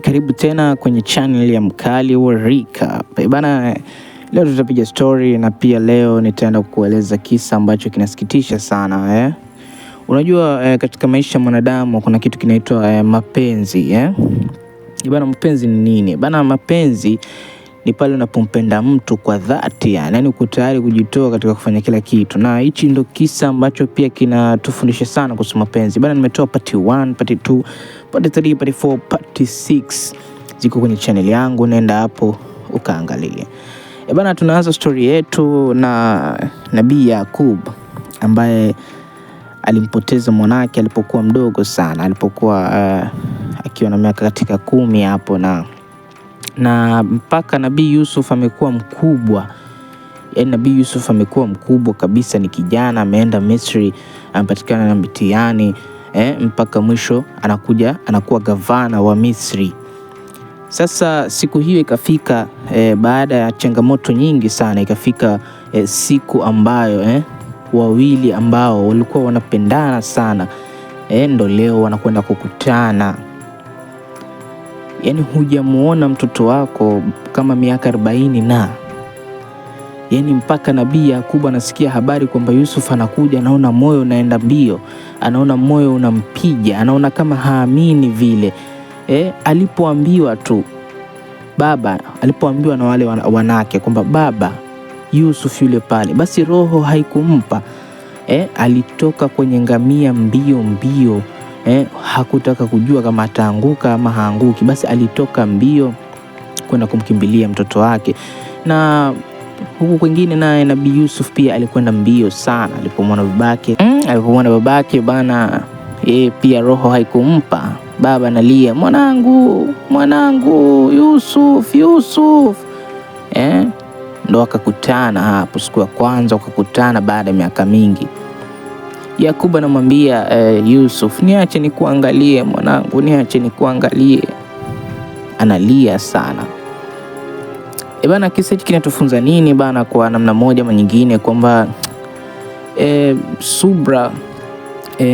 Karibu tena kwenye channel ya Mkali wa Recap. Bana, leo tutapiga story na pia leo nitaenda kukueleza kisa ambacho kinasikitisha sana Unajua katika maisha ya mwanadamu kuna kitu kinaitwa mapenzi Bana, mapenzi ni nini? Bana, mapenzi ni pale unapompenda mtu kwa dhati, yani uko tayari kujitoa katika kufanya kila kitu. Na hichi ndo kisa ambacho pia kinatufundisha sana kuhusu mapenzi. Bana, nimetoa part 1, part 2, part 3, part 4, part 6 ziko kwenye channel yangu, nenda hapo ukaangalia. Bana, tunaanza story yetu na Nabii Yakub ambaye alimpoteza mwanake alipokuwa mdogo sana, alipokuwa akiwa na miaka katika 10 hapo, na mpaka Nabii Yusuf amekuwa mkubwa. Nabii Yusuf amekuwa mkubwa kabisa, ni kijana, ameenda Misri, amepatikana na mtihani mpaka mwisho anakuwa gavana wa Misri. Sasa siku hiyo ikafika, baada ya changamoto nyingi sana, ikafika siku ambayo wawili ambao walikuwa wanapendana sana ndo leo wanakwenda kukutana. Yani hujamuona mtoto wako kama miaka 40 na mpaka Nabii Yakub anasikia habari kwamba Yusuf anakuja, anaona moyo unaenda mbio, anaona moyo unampiga, anaona kama haamini vile. Alipoambiwa tu baba, alipoambiwa na wale wanake kwamba baba Yusuf yule pale, basi roho haikumpa. Alitoka kwenye ngamia mbio mbio. Hakutaka kujua kama ataanguka ama haanguki, basi alitoka mbio kwenda kumkimbilia mtoto wake. Na huku kwingine naye Nabii Yusuf pia alikwenda mbio sana alipomwona babake. Bana, pia roho haikumpa. Baba analia, mwanangu Yusuf. Ndo wakakutana hapo siku ya kwanza, wakakutana baada ya miaka mingi. Yakubu anamwambia Yusuf, niache nikuangalie mwanangu, niache nikuangalie. Analia sana. Bana, kisa hiki kinatufunza nini bana? Kwa namna moja ama nyingine kwamba subra,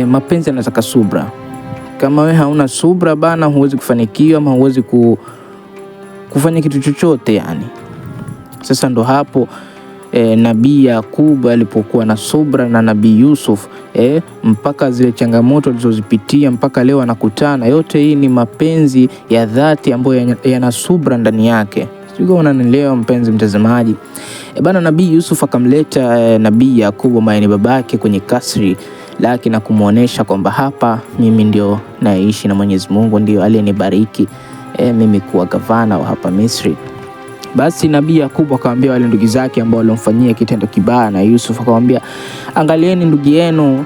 mapenzi yanataka subra. Kama we hauna subra bana, huwezi kufanikiwa ama huwezi kufanya kitu chochote yani. Sasa ndo hapo Nabii Yakub alipokuwa na subra na Nabii Yusuf mpaka zile changamoto alizozipitia mpaka leo anakutana. Yote hii ni mapenzi ya dhati ambayo yana subra ndani yake. Sio unanielewa mpenzi mtazamaji? Bana, Nabii Yusuf akamleta Nabii Yakub ambaye ni babake kwenye kasri lake na kumuonesha kwamba hapa mimi ndio naishi na Mwenyezi Mungu ndio aliyenibariki mimi kuwa gavana wa hapa Misri. Basi Nabii Yakub akamwambia wale ndugu zake ambao walimfanyia kitendo kibaya, na Yusuf akamwambia, angalieni ndugu yenu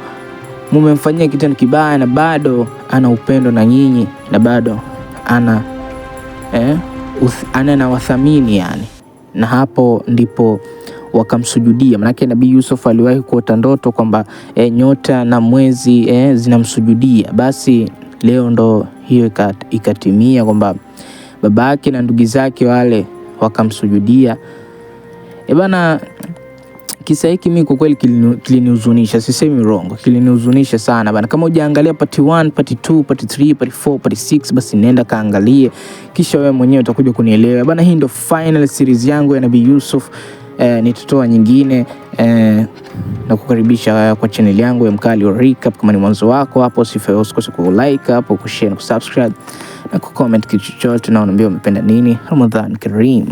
mumemfanyia kitendo kibaya na bado ana upendo na nyinyi, na bado ana wathamini yani. Na hapo ndipo wakamsujudia. Manake Nabii Yusuf aliwahi kuota ndoto kwamba nyota na mwezi zinamsujudia. Basi leo ndo hiyo ikatimia kwamba babake na ndugu zake wale wakamsujudia. Bana, kisa hiki mimi kwa kweli kilinihuzunisha, sisemi rongo, kilinihuzunisha sana bana. Kama hujaangalia part 1, part 2, part 3, part 4, part 6, basi nenda kaangalie, kisha wewe mwenyewe utakuja kunielewa bana. Hii ndo final series yangu ya Nabii Yusuf. Nitatoa nyingine na kukaribisha kwa channel yangu ya Mkali wa Recap. Kama ni mwanzo wako hapo, usikose ku like hapo, ku share na ku subscribe na ku comment kitu chochote na unaambia umependa nini. Ramadhan Kareem.